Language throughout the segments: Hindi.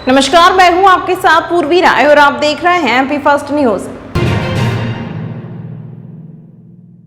नमस्कार, मैं हूं आपके साथ पूर्वी राय और आप देख रहे हैं एमपी फर्स्ट न्यूज।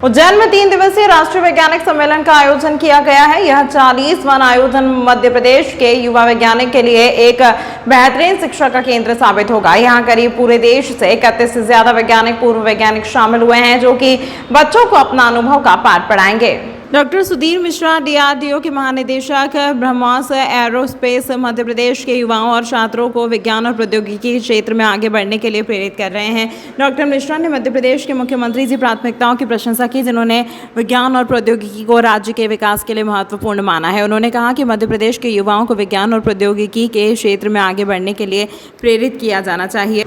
उज्जैन में 3 दिवसीय राष्ट्रीय वैज्ञानिक सम्मेलन का आयोजन किया गया है। यह 40वां आयोजन मध्य प्रदेश के युवा वैज्ञानिक के लिए एक बेहतरीन शिक्षा का केंद्र साबित होगा। यहाँ करीब पूरे देश से 31 से ज्यादा वैज्ञानिक, पूर्व वैज्ञानिक शामिल हुए हैं, जो कि बच्चों को अपना अनुभव का पाठ पढ़ाएंगे। डॉक्टर सुधीर मिश्रा, डीआरडीओ के महानिदेशक, ब्रह्मोस एरोस्पेस मध्य प्रदेश के युवाओं और छात्रों को विज्ञान और प्रौद्योगिकी के क्षेत्र में आगे बढ़ने के लिए प्रेरित कर रहे हैं। डॉक्टर मिश्रा ने मध्य प्रदेश के मुख्यमंत्री की प्राथमिकताओं की प्रशंसा की, जिन्होंने विज्ञान और प्रौद्योगिकी को राज्य के विकास के लिए महत्वपूर्ण माना है। उन्होंने कहा कि मध्य प्रदेश के युवाओं को विज्ञान और प्रौद्योगिकी के क्षेत्र में आगे बढ़ने के लिए प्रेरित किया जाना चाहिए,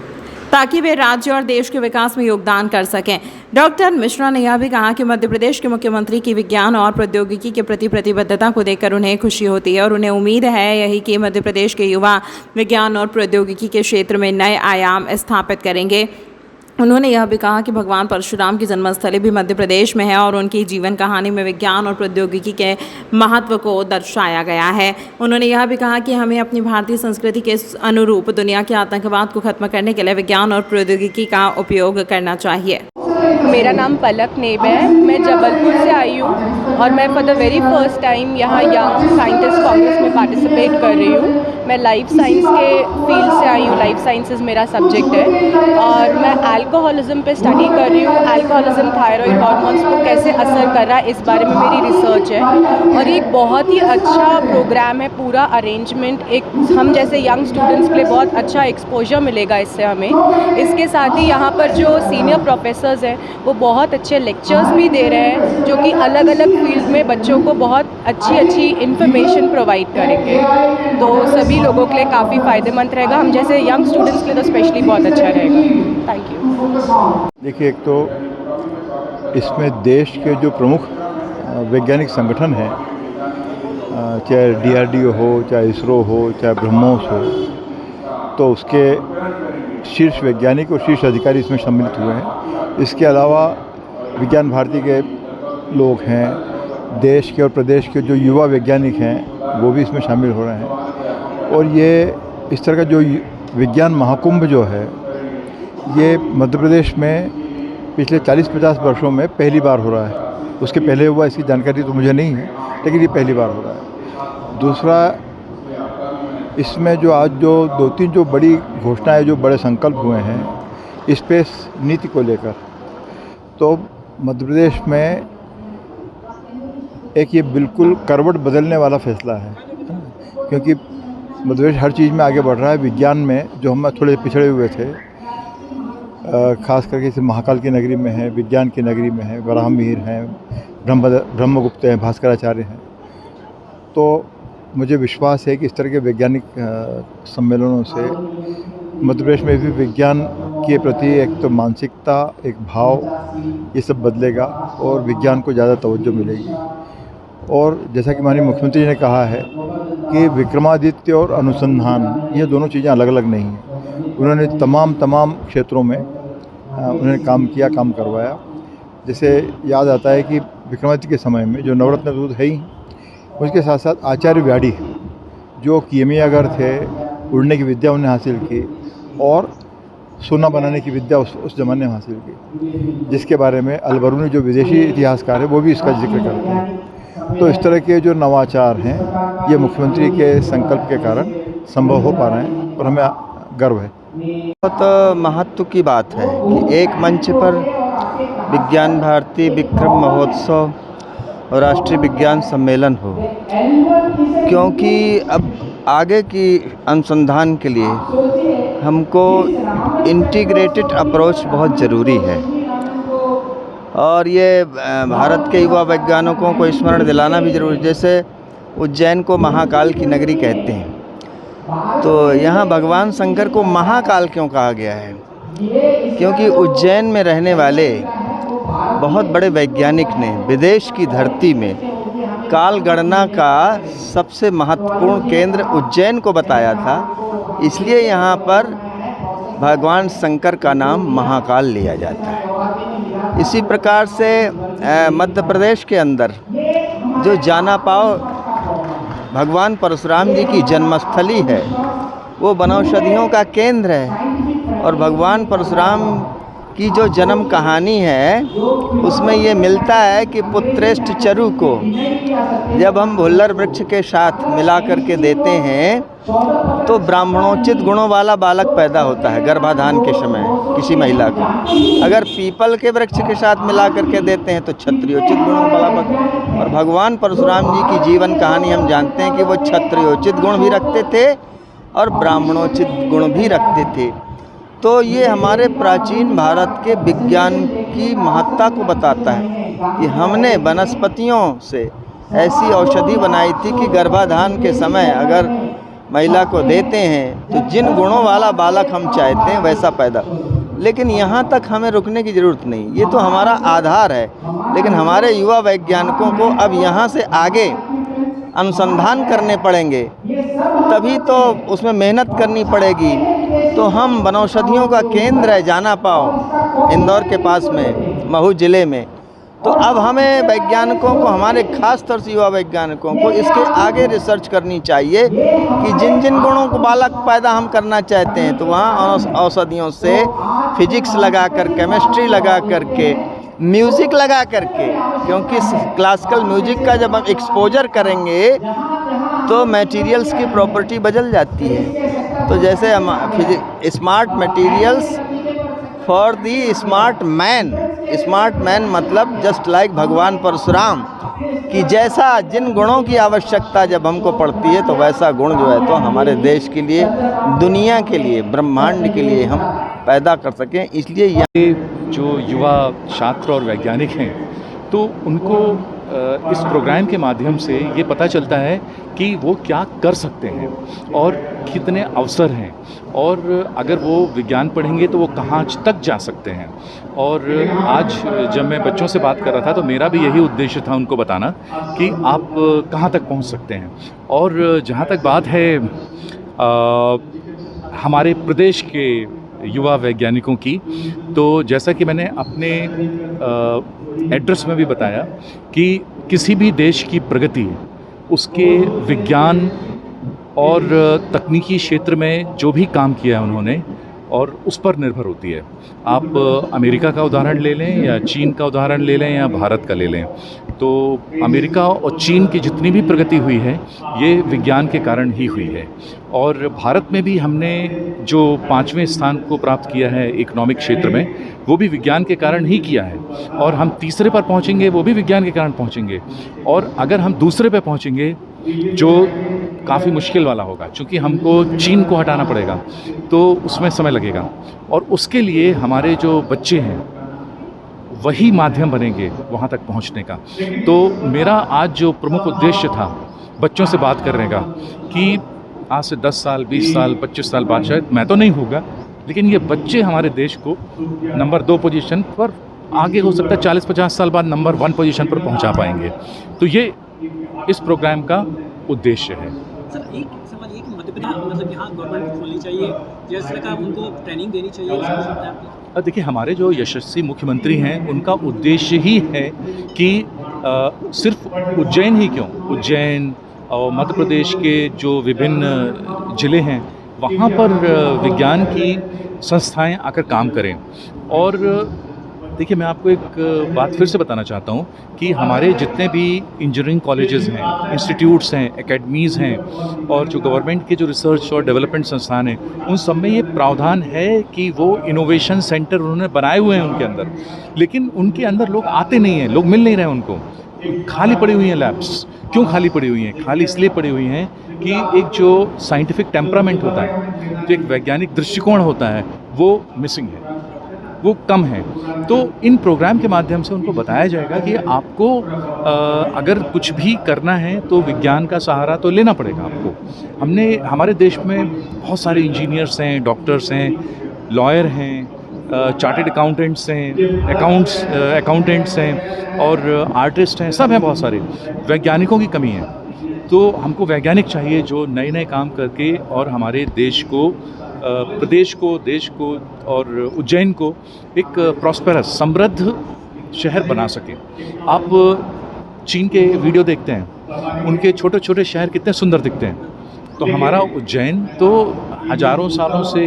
ताकि वे राज्य और देश के विकास में योगदान कर सकें। डॉक्टर मिश्रा ने यह भी कहा कि मध्य प्रदेश के मुख्यमंत्री की विज्ञान और प्रौद्योगिकी के प्रति प्रतिबद्धता को देखकर उन्हें खुशी होती है और उन्हें उम्मीद है यही कि मध्य प्रदेश के युवा विज्ञान और प्रौद्योगिकी के क्षेत्र में नए आयाम स्थापित करेंगे। उन्होंने यह भी कहा कि भगवान परशुराम की जन्मस्थली भी मध्य प्रदेश में है और उनकी जीवन कहानी में विज्ञान और प्रौद्योगिकी के महत्व को दर्शाया गया है। उन्होंने यह भी कहा कि हमें अपनी भारतीय संस्कृति के अनुरूप दुनिया के आतंकवाद को खत्म करने के लिए विज्ञान और प्रौद्योगिकी का उपयोग करना चाहिए। मेरा नाम पलक नेब है। मैं जबलपुर से आई हूँ और मैं for the very first time यहाँ यंग साइंटिस्ट कांग्रेस में पार्टिसिपेट कर रही हूँ। मैं लाइफ साइंस के फील्ड से आई हूँ, लाइफ साइंसेस मेरा सब्जेक्ट है और मैं अल्कोहलिज्म पे स्टडी कर रही हूँ। अल्कोहलिज्म थायराइड हार्मोन्स को कैसे असर कर रहा है, इस बारे में मेरी रिसर्च है और एक बहुत ही अच्छा प्रोग्राम है। पूरा अरेंजमेंट एक हम जैसे यंग स्टूडेंट्स के लिए बहुत अच्छा एक्सपोजर मिलेगा इससे हमें। इसके साथ ही यहाँ पर जो सीनियर प्रोफेसर्स हैं वो बहुत अच्छे लेक्चर्स भी दे रहे हैं, जो कि अलग अलग फील्ड में बच्चों को बहुत अच्छी इन्फॉर्मेशन प्रोवाइड करेंगे। तो सभी लोगों के लिए काफ़ी फ़ायदेमंद रहेगा, हम जैसे यंग स्टूडेंट्स के लिए तो स्पेशली बहुत अच्छा रहेगा। Thank you. देखिए, एक तो इसमें देश के जो प्रमुख वैज्ञानिक संगठन हैं, चाहे डीआरडीओ हो, चाहे इसरो हो, चाहे ब्रह्मोस हो, तो उसके शीर्ष वैज्ञानिक और शीर्ष अधिकारी इसमें सम्मिलित हुए हैं। इसके अलावा विज्ञान भारती के लोग हैं, देश के और प्रदेश के जो युवा वैज्ञानिक हैं वो भी इसमें शामिल हो रहे हैं। और ये इस तरह का जो विज्ञान महाकुंभ जो है, ये मध्य प्रदेश में पिछले 40-50 वर्षों में पहली बार हो रहा है। उसके पहले हुआ इसकी जानकारी तो मुझे नहीं है, लेकिन ये पहली बार हो रहा है। दूसरा, इसमें जो आज जो 2-3 जो बड़ी घोषणाएं, जो बड़े संकल्प हुए हैं स्पेस नीति को लेकर, तो मध्य प्रदेश में एक ये बिल्कुल करवट बदलने वाला फैसला है, क्योंकि मध्य प्रदेश हर चीज़ में आगे बढ़ रहा है। विज्ञान में जो हम थोड़े पिछड़े हुए थे, खास करके इसे महाकाल की नगरी में है, विज्ञान की नगरी में है, वराहमिहिर हैं, ब्रह्मगुप्त हैं, भास्कराचार्य हैं। तो मुझे विश्वास है कि इस तरह के वैज्ञानिक सम्मेलनों से मध्य प्रदेश में भी विज्ञान के प्रति एक तो मानसिकता, एक भाव, ये सब बदलेगा और विज्ञान को ज़्यादा तवज्जो मिलेगी। और जैसा कि माननीय मुख्यमंत्री जी ने कहा है कि विक्रमादित्य और अनुसंधान, ये दोनों चीज़ें अलग अलग नहीं हैं। उन्होंने तमाम क्षेत्रों में उन्होंने काम किया, काम करवाया। जैसे याद आता है कि विक्रमादित्य के समय में जो नवरत्न दूत है ही, उसके साथ साथ आचार्य व्याडी जो कीमियागर थे, उड़ने की विद्या उन्हें हासिल की और सोना बनाने की विद्या उस ज़माने में हासिल की, जिसके बारे में अलबरूनी जो विदेशी इतिहासकार है वो भी इसका जिक्र करते हैं। तो इस तरह के जो नवाचार हैं, ये मुख्यमंत्री के संकल्प के कारण संभव हो पा रहे हैं और हमें गर्व है। बहुत महत्व की बात है कि एक मंच पर विज्ञान भारती विक्रम महोत्सव और राष्ट्रीय विज्ञान सम्मेलन हो, क्योंकि अब आगे की अनुसंधान के लिए हमको इंटीग्रेटेड अप्रोच बहुत ज़रूरी है। और ये भारत के युवा वैज्ञानिकों को स्मरण दिलाना भी जरूरी। जैसे उज्जैन को महाकाल की नगरी कहते हैं, तो यहाँ भगवान शंकर को महाकाल क्यों कहा गया है? क्योंकि उज्जैन में रहने वाले बहुत बड़े वैज्ञानिक ने विदेश की धरती में काल गणना का सबसे महत्वपूर्ण केंद्र उज्जैन को बताया था, इसलिए यहाँ पर भगवान शंकर का नाम महाकाल लिया जाता है। इसी प्रकार से मध्य प्रदेश के अंदर जो जाना पाओ भगवान परशुराम जी की जन्मस्थली है, वो वनौषधियों का केंद्र है। और भगवान परशुराम की जो जन्म कहानी है उसमें ये मिलता है कि पुत्रेष्ठ चरु को जब हम भुल्लर वृक्ष के साथ मिला करके देते हैं तो ब्राह्मणोचित गुणों वाला बालक पैदा होता है गर्भाधान के समय किसी महिला को। अगर पीपल के वृक्ष के साथ मिला करके देते हैं तो क्षत्रियोचित गुणों वाला बालक। और भगवान परशुराम जी की जीवन कहानी हम जानते हैं कि वो क्षत्रियोचित गुण भी रखते थे और ब्राह्मणोचित गुण भी रखते थे। तो ये हमारे प्राचीन भारत के विज्ञान की महत्ता को बताता है कि हमने वनस्पतियों से ऐसी औषधि बनाई थी कि गर्भाधान के समय अगर महिला को देते हैं तो जिन गुणों वाला बालक हम चाहते हैं वैसा पैदा। लेकिन यहाँ तक हमें रुकने की ज़रूरत नहीं, ये तो हमारा आधार है। लेकिन हमारे युवा वैज्ञानिकों को अब यहाँ से आगे अनुसंधान करने पड़ेंगे, तभी तो उसमें मेहनत करनी पड़ेगी। तो हम वनौषधियों का केंद्र है जाना पाओ इंदौर के पास में महू ज़िले में। तो अब हमें वैज्ञानिकों को, हमारे खास तौर से युवा वैज्ञानिकों को इसके आगे रिसर्च करनी चाहिए कि जिन जिन गुणों को बालक पैदा हम करना चाहते हैं तो वहाँ औषधियों से फिजिक्स लगाकर, केमिस्ट्री लगा करके, म्यूज़िक लगा करके, क्योंकि क्लासिकल म्यूज़िक का जब हम एक्सपोजर करेंगे तो मटेरियल्स की प्रॉपर्टी बदल जाती है। तो जैसे हम smart materials for the smart man, smart man मतलब जस्ट लाइक भगवान परशुराम कि जैसा जिन गुणों की आवश्यकता जब हमको पड़ती है तो वैसा गुण जो है तो हमारे देश के लिए, दुनिया के लिए, ब्रह्मांड के लिए हम पैदा कर सकें। इसलिए ये जो युवा छात्र और वैज्ञानिक हैं तो उनको इस प्रोग्राम के माध्यम से ये पता चलता है कि वो क्या कर सकते हैं और कितने अवसर हैं, और अगर वो विज्ञान पढ़ेंगे तो वो कहाँ तक जा सकते हैं। और आज जब मैं बच्चों से बात कर रहा था तो मेरा भी यही उद्देश्य था उनको बताना कि आप कहाँ तक पहुँच सकते हैं। और जहाँ तक बात है हमारे प्रदेश के युवा वैज्ञानिकों की, तो जैसा कि मैंने अपने एड्रेस में भी बताया कि किसी भी देश की प्रगति उसके विज्ञान और तकनीकी क्षेत्र में जो भी काम किया है उन्होंने और उस पर निर्भर होती है। आप अमेरिका का उदाहरण ले लें या चीन का उदाहरण ले लें या भारत का ले लें, तो अमेरिका और चीन की जितनी भी प्रगति हुई है ये विज्ञान के कारण ही हुई है। और भारत में भी हमने जो 5वें स्थान को प्राप्त किया है इकोनॉमिक क्षेत्र में, वो भी विज्ञान के कारण ही किया है। और हम तीसरे पर पहुंचेंगे वो भी विज्ञान के कारण पहुंचेंगे। और अगर हम दूसरे पर पहुंचेंगे जो काफ़ी मुश्किल वाला होगा, क्योंकि हमको चीन को हटाना पड़ेगा तो उसमें समय लगेगा। और उसके लिए हमारे जो बच्चे हैं वही माध्यम बनेंगे वहाँ तक पहुँचने का। तो मेरा आज जो प्रमुख उद्देश्य था बच्चों से बात करने का कि आज से 10 साल, 20 साल, 25 साल बाद शायद मैं तो नहीं होगा, लेकिन ये बच्चे हमारे देश को नंबर 2 पोजीशन पर, आगे हो सकता है 40-50 साल बाद नंबर 1 पोजीशन पर पहुंचा पाएंगे। तो ये इस प्रोग्राम का उद्देश्य है। सर एक सवाल ये कि मध्य प्रदेश मतलब यहाँ गवर्नमेंट को खोलनी चाहिए, जैसे सरकार उनको ट्रेनिंग देनी चाहिए। देखिए हमारे जो यशस्वी मुख्यमंत्री हैं उनका उद्देश्य ही है कि सिर्फ उज्जैन ही क्यों, उज्जैन और मध्य प्रदेश के जो विभिन्न ज़िले हैं वहाँ पर विज्ञान की संस्थाएं आकर काम करें। और देखिए मैं आपको एक बात फिर से बताना चाहता हूँ कि हमारे जितने भी इंजीनियरिंग कॉलेजेस हैं, इंस्टीट्यूट्स हैं, एकेडमीज़ हैं और जो गवर्नमेंट के जो रिसर्च और डेवलपमेंट संस्थान हैं, उन सब में ये प्रावधान है कि वो इनोवेशन सेंटर उन्होंने बनाए हुए हैं उनके अंदर, लेकिन उनके अंदर लोग आते नहीं हैं, लोग मिल नहीं रहे उनको, खाली पड़ी हुई हैं लैब्स। क्यों खाली पड़ी हुई हैं? खाली इसलिए पड़ी हुई हैं कि एक जो साइंटिफिक टेम्परामेंट होता है, जो एक वैज्ञानिक दृष्टिकोण होता है, वो मिसिंग है, वो कम है। तो इन प्रोग्राम के माध्यम से उनको बताया जाएगा कि आपको अगर कुछ भी करना है तो विज्ञान का सहारा तो लेना पड़ेगा आपको। हमने हमारे देश में बहुत सारे इंजीनियर्स हैं, डॉक्टर्स हैं, लॉयर हैं, चार्टर्ड अकाउंटेंट्स हैं, अकाउंटेंट्स हैं और आर्टिस्ट हैं, सब हैं, बहुत सारे। वैज्ञानिकों की कमी है, तो हमको वैज्ञानिक चाहिए जो नए नए काम करके और हमारे देश को, प्रदेश को, देश को और उज्जैन को एक प्रॉस्पेरस, समृद्ध शहर बना सके। आप चीन के वीडियो देखते हैं, उनके छोटे छोटे शहर कितने सुंदर दिखते हैं, तो हमारा उज्जैन तो हजारों सालों से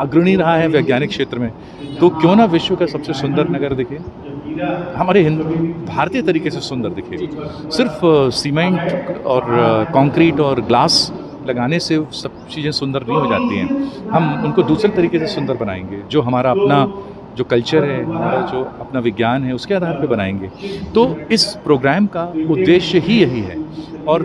अग्रणी रहा है वैज्ञानिक क्षेत्र में, तो क्यों ना विश्व का सबसे सुंदर नगर दिखे, हमारे भारतीय तरीके से सुंदर दिखे। सिर्फ सीमेंट और कंक्रीट और ग्लास लगाने से सब चीज़ें सुंदर नहीं हो जाती हैं, हम उनको दूसरे तरीके से सुंदर बनाएंगे, जो हमारा अपना जो कल्चर है, हमारा जो अपना विज्ञान है, उसके आधार पर बनाएंगे। तो इस प्रोग्राम का उद्देश्य ही यही है और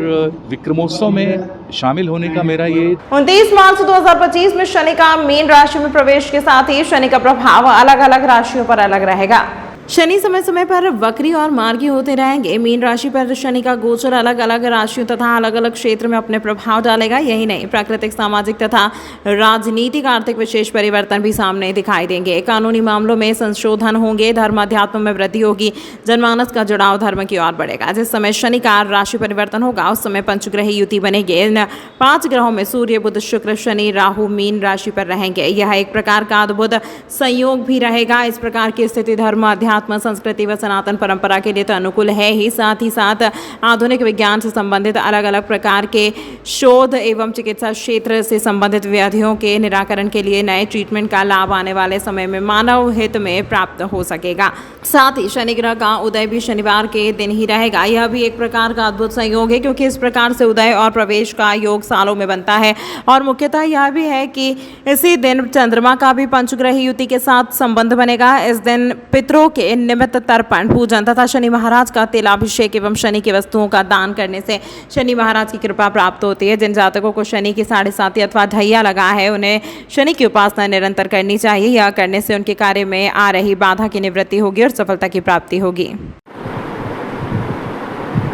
विक्रमोत्सव में शामिल होने का मेरा ये 29 मार्च 2025 में शनि का मीन राशि में प्रवेश के साथ ही शनि का प्रभाव अलग अलग राशियों पर अलग रहेगा। शनि समय समय पर वक्री और मार्गी होते रहेंगे। मीन राशि पर शनि का गोचर अलग अलग राशियों तथा अलग अलग क्षेत्र में अपने प्रभाव डालेगा। यही नहीं, प्राकृतिक, सामाजिक तथा राजनीतिक आर्थिक विशेष परिवर्तन भी सामने दिखाई देंगे। कानूनी मामलों में संशोधन होंगे, धर्म अध्यात्म में वृद्धि होगी, जनमानस का जुड़ाव धर्म की ओर बढ़ेगा। जिस समय शनि का राशि परिवर्तन होगा उस समय पंचग्रही युति बनेगी। इन 5 ग्रहों में सूर्य, बुध, शुक्र, शनि, राहु मीन राशि पर रहेंगे। यह एक प्रकार का अद्भुत संयोग भी रहेगा। इस प्रकार की स्थिति धर्म, अध्यात्म, संस्कृति व सनातन परंपरा के लिए तो अनुकूल है ही साथ आधुनिक विज्ञान से संबंधित अलग अलग प्रकार के शोध एवं चिकित्सा क्षेत्र से संबंधित व्याधियों के निराकरण के लिए नए ट्रीटमेंट का लाभ आने वाले समय में मानव हित में प्राप्त हो सकेगा। साथ ही शनि ग्रह का उदय भी शनिवार के दिन ही रहेगा। यह भी एक प्रकार का अद्भुत संयोग है, क्योंकि इस प्रकार से उदय और प्रवेश का योग सालों में बनता है। और मुख्यतः यह भी है कि इसी दिन चंद्रमा का भी पंचग्रही युति के साथ संबंध बनेगा। इस दिन पितरों के निमित्त तर्पण, पूजन तथा शनि महाराज का तिलाभिषेक एवं शनि की वस्तुओं का दान करने से शनि महाराज की कृपा प्राप्त होती है। जिन जातकों को शनि की 7.5 अथवा ढैया लगा है उन्हें शनि की उपासना निरंतर करनी चाहिए। यह करने से उनके कार्य में आ रही बाधा की निवृत्ति होगी और सफलता की प्राप्ति होगी।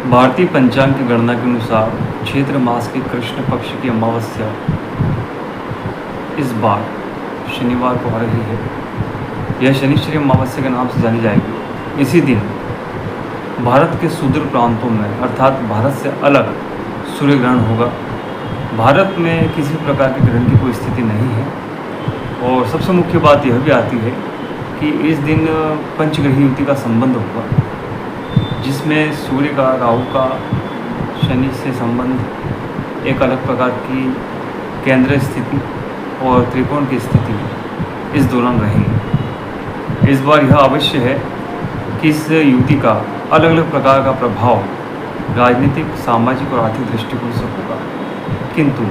भारतीय पंचांग की गणना के अनुसार चैत्र मास के कृष्ण पक्ष की अमावस्या इस बार शनिवार को आ रही है। यह शनिश्चरी अमावस्या के नाम से जानी जाएगी। इसी दिन भारत के सुदूर प्रांतों में अर्थात भारत से अलग सूर्य ग्रहण होगा। भारत में किसी प्रकार के ग्रहण की कोई स्थिति नहीं है। और सबसे मुख्य बात यह भी आती है कि इस दिन पंचग्रही युति का संबंध होगा, जिसमें सूर्य का, राहु का, शनि से संबंध, एक अलग प्रकार की केंद्र स्थिति और त्रिकोण की स्थिति इस दौरान रहेंगी। इस बार यह अवश्य है कि इस युति का अलग अलग प्रकार का प्रभाव राजनीतिक, सामाजिक और आर्थिक दृष्टिकोण से होगा। किंतु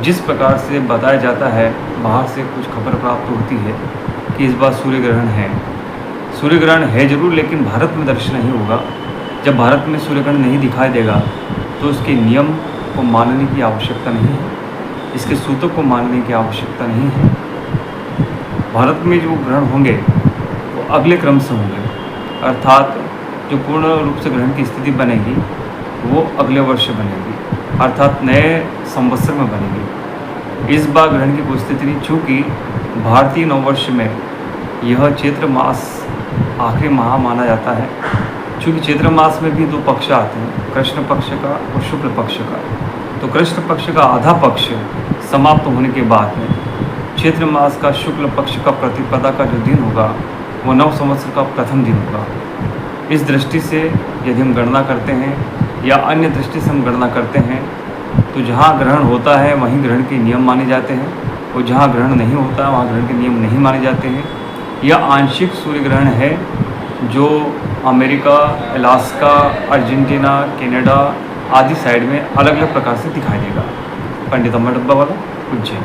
जिस प्रकार से बताया जाता है, बाहर से कुछ खबर प्राप्त होती है कि इस बार सूर्य ग्रहण है। सूर्य ग्रहण है जरूर, लेकिन भारत में दर्शन नहीं होगा। जब भारत में सूर्य ग्रहण नहीं दिखाई देगा तो उसके नियम को मानने की आवश्यकता नहीं है, इसके सूतक को मानने की आवश्यकता नहीं है। भारत में जो ग्रहण होंगे वो अगले क्रम से होंगे, अर्थात जो पूर्ण रूप से ग्रहण की स्थिति बनेगी वो अगले वर्ष बनेगी, अर्थात नए संवत्सर में बनेगी। इस बार ग्रहण की कोई स्थिति नहीं, चूँकि भारतीय नववर्ष में यह चैत्र मास आखिरी माह माना जाता है। चूँकि चैत्र मास में भी 2 पक्ष आते हैं, कृष्ण पक्ष का और शुक्ल पक्ष का। तो कृष्ण पक्ष का आधा पक्ष समाप्त होने के बाद में चैत्र मास का शुक्ल पक्ष का प्रतिपदा का जो दिन होगा वो नव संवत्सर का प्रथम दिन होगा। इस दृष्टि से यदि हम गणना करते हैं या अन्य दृष्टि से हम गणना करते हैं तो जहाँ ग्रहण होता है वहीं ग्रहण के नियम माने जाते हैं, और जहाँ ग्रहण नहीं होता है वहाँ ग्रहण के नियम नहीं माने जाते हैं। यह आंशिक सूर्य ग्रहण है जो अमेरिका, अलास्का, अर्जेंटीना, कनाडा आदि साइड में अलग अलग प्रकार से दिखाई देगा। पंडित अमर डब्बा वाला, उज्जैन।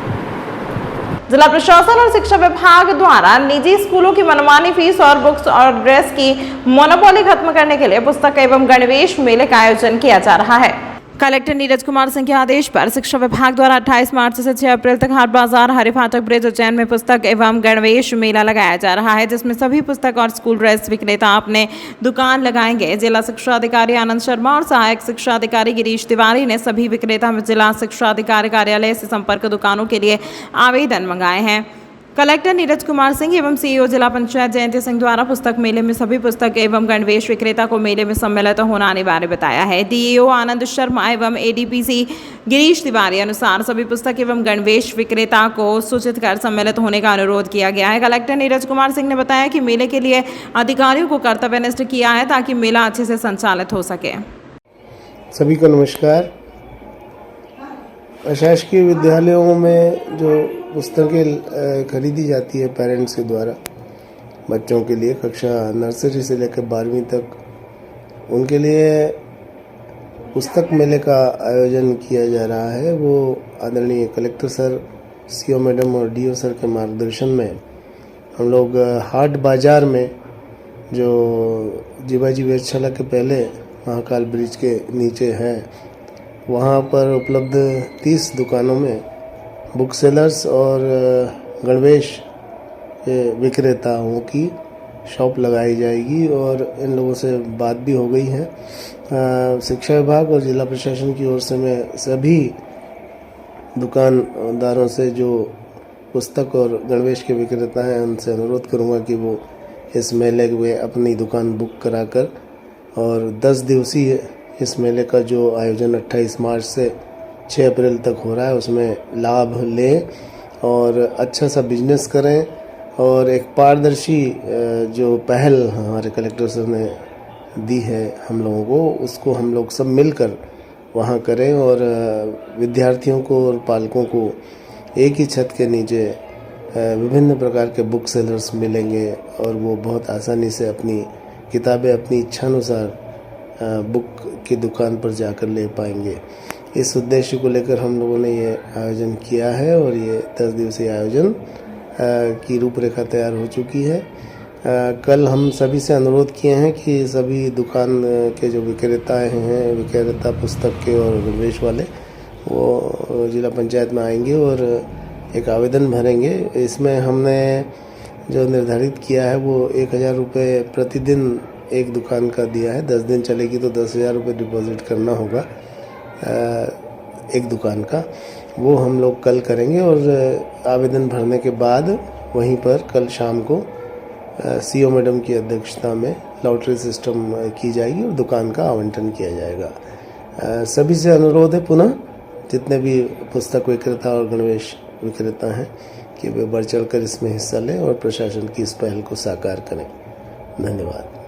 जिला प्रशासन और शिक्षा विभाग द्वारा निजी स्कूलों की मनमानी फीस और बुक्स और ड्रेस की मोनोपोली खत्म करने के लिए पुस्तक एवं गणवेश मेले का आयोजन किया जा रहा है। कलेक्टर नीरज कुमार सिंह के आदेश पर शिक्षा विभाग द्वारा 28 मार्च से 6 अप्रैल तक हाट बाजार, हरे फाटक ब्रिज, उज्जैन में पुस्तक एवं गणवेश मेला लगाया जा रहा है, जिसमें सभी पुस्तक और स्कूल ड्रेस विक्रेता अपने दुकान लगाएंगे। जिला शिक्षा अधिकारी आनंद शर्मा और सहायक शिक्षा अधिकारी गिरीश तिवारी ने सभी विक्रेता में जिला शिक्षा अधिकारी कार्यालय से संपर्क दुकानों के लिए आवेदन मंगाए हैं। कलेक्टर नीरज कुमार सिंह एवं सीईओ जिला पंचायत जयंती सिंह द्वारा पुस्तक मेले में सभी पुस्तक एवं गणवेश विक्रेता को मेले में सम्मिलित होना अनिवार्य बताया है। डीईओ आनंद शर्मा एवं एडीपीसी गिरीश तिवारी अनुसार सभी पुस्तक एवं गणवेश विक्रेता को सूचित कर सम्मिलित होने का अनुरोध किया गया है। कलेक्टर नीरज कुमार सिंह ने बताया कि मेले के लिए अधिकारियों को कर्तव्यनिष्ठ किया है ताकि मेला अच्छे से संचालित हो सके। सभी को नमस्कार। अशासकीय विद्यालयों में जो पुस्तकें खरीदी जाती है पेरेंट्स के द्वारा बच्चों के लिए कक्षा नर्सरी से लेकर 12वीं तक, उनके लिए पुस्तक मेले का आयोजन किया जा रहा है। वो आदरणीय कलेक्टर सर, सीओ मैडम और डीओ सर के मार्गदर्शन में हम लोग हाट बाज़ार में जो जीवाजी वेधशाला के पहले महाकाल ब्रिज के नीचे है, वहाँ पर उपलब्ध 30 दुकानों में बुक सेलर्स और गणवेश विक्रेताओं की शॉप लगाई जाएगी। और इन लोगों से बात भी हो गई है। शिक्षा विभाग और जिला प्रशासन की ओर से मैं सभी दुकानदारों से जो पुस्तक और गणवेश के विक्रेता हैं उनसे अनुरोध करूंगा कि वो इस मेले में अपनी दुकान बुक कराकर, और 10 दिवसीय इस मेले का जो आयोजन 28 मार्च से 6 अप्रैल तक हो रहा है उसमें लाभ लें और अच्छा सा बिजनेस करें। और एक पारदर्शी जो पहल हमारे कलेक्टर सर ने दी है हम लोगों को, उसको हम लोग सब मिलकर वहाँ करें और विद्यार्थियों को और पालकों को एक ही छत के नीचे विभिन्न प्रकार के बुक सेलर्स मिलेंगे और वो बहुत आसानी से अपनी किताबें अपनी इच्छानुसार बुक की दुकान पर जाकर ले पाएंगे। इस उद्देश्य को लेकर हम लोगों ने ये आयोजन किया है और ये 10 दिवसीय आयोजन की रूपरेखा तैयार हो चुकी है। कल हम सभी से अनुरोध किए हैं कि सभी दुकान के जो विक्रेता पुस्तक के और गणवेश वाले, वो जिला पंचायत में आएंगे और एक आवेदन भरेंगे। इसमें हमने जो निर्धारित किया है वो 1000 रुपये प्रतिदिन एक दुकान का दिया है। 10 दिन चलेगी तो 10,000 रुपये डिपॉजिट करना होगा एक दुकान का। वो हम लोग कल करेंगे और आवेदन भरने के बाद वहीं पर कल शाम को सीओ मैडम की अध्यक्षता में लॉटरी सिस्टम की जाएगी और दुकान का आवंटन किया जाएगा। सभी से अनुरोध है पुनः, जितने भी पुस्तक विक्रेता और गणवेश विक्रेता हैं, कि वे बढ़ चढ़कर इसमें हिस्सा लें और प्रशासन की इस पहल को साकार करें। धन्यवाद।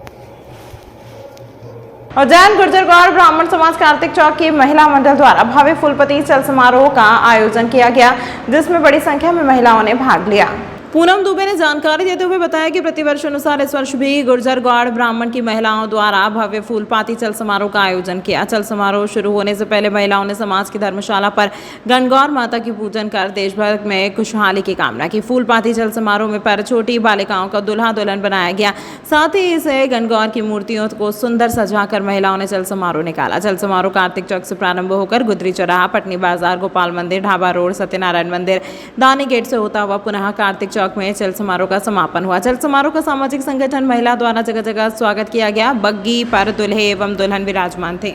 उज्जैन गुर्जर गौड़ ब्राह्मण समाज कार्तिक चौक की महिला मंडल द्वारा भव्य फूलपति चल समारोह का आयोजन किया गया, जिसमें बड़ी संख्या में महिलाओं ने भाग लिया। पूनम दुबे ने जानकारी देते हुए बताया कि प्रतिवर्ष अनुसार इस वर्ष भी गुर्जर गौड़ ब्राह्मण की महिलाओं द्वारा भव्य फूलपाती चल समारोह का आयोजन किया। चल समारोह शुरू होने से पहले महिलाओं ने समाज की धर्मशाला पर गणगौर माता की पूजन कर देश भर में खुशहाली की कामना की। फूलपाती चल समारोह में पर छोटी बालिकाओं का दुल्हा दुल्हन बनाया गया, साथ ही इसे गणगौर की मूर्तियों को सुंदर सजाकर महिलाओं ने चल समारोह निकाला। चल समारोह कार्तिक चौक से प्रारंभ होकर गुदरी चौराहा, पटनी बाजार, गोपाल मंदिर, ढाबा रोड, सत्यनारायण मंदिर, दानी गेट से होता हुआ पुनः कार्तिक चौक में चल समारोह का समापन हुआ। चल समारोह का सामाजिक संगठन महिला द्वारा जगह जगह स्वागत किया गया। बग्गी पर दुल्हे एवं दुल्हन विराजमान थे।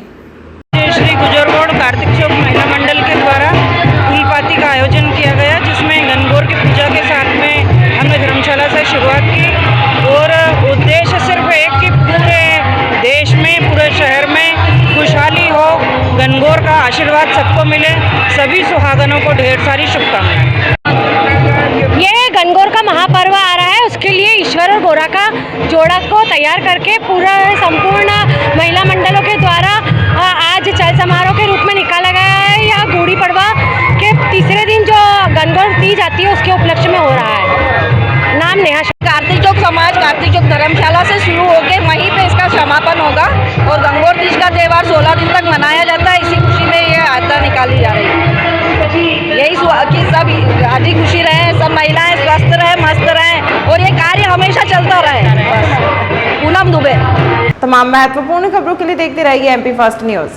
श्री गुर्जर गौड़ कार्तिक चौक महिला मंडल के द्वारा फूलपाती का आयोजन किया गया, जिसमें गणगौर की पूजा के साथ में हमने धर्मशाला से शुरुआत की और उद्देश्य सिर्फ एक कि पूरे देश में, पूरे शहर में खुशहाली हो, गणगौर का आशीर्वाद सबको मिले। सभी सुहागनों को ढेर सारी शुभकामनाएं। ये गणगौर का महापर्व आ रहा है, उसके लिए ईश्वर और गौरा का जोड़ा को तैयार करके पूरा संपूर्ण महिला मंडलों के द्वारा आज चल समारोह के रूप में निकाला गया है। यह गुड़ी पड़वा के तीसरे दिन जो गणगौर दी जाती है उसके उपलक्ष्य में हो रहा है। नाम नेहा। कार्तिक चौक समाज कार्तिक चौक धर्मशाला से शुरू होकर वहीं पे इसका समापन होगा और गणगौर तीज का त्यौहार 16 दिन तक मनाया जाता है। इसी खुशी में ये यात्रा निकाली जा रही है। यही कि सब राजी खुशी रहे, सब महिलाएं स्वस्थ रहे, मस्त रहे और ये कार्य हमेशा चलता रहे। पूनम दुबे। तमाम महत्वपूर्ण खबरों के लिए देखते रहिए MP फर्स्ट न्यूज।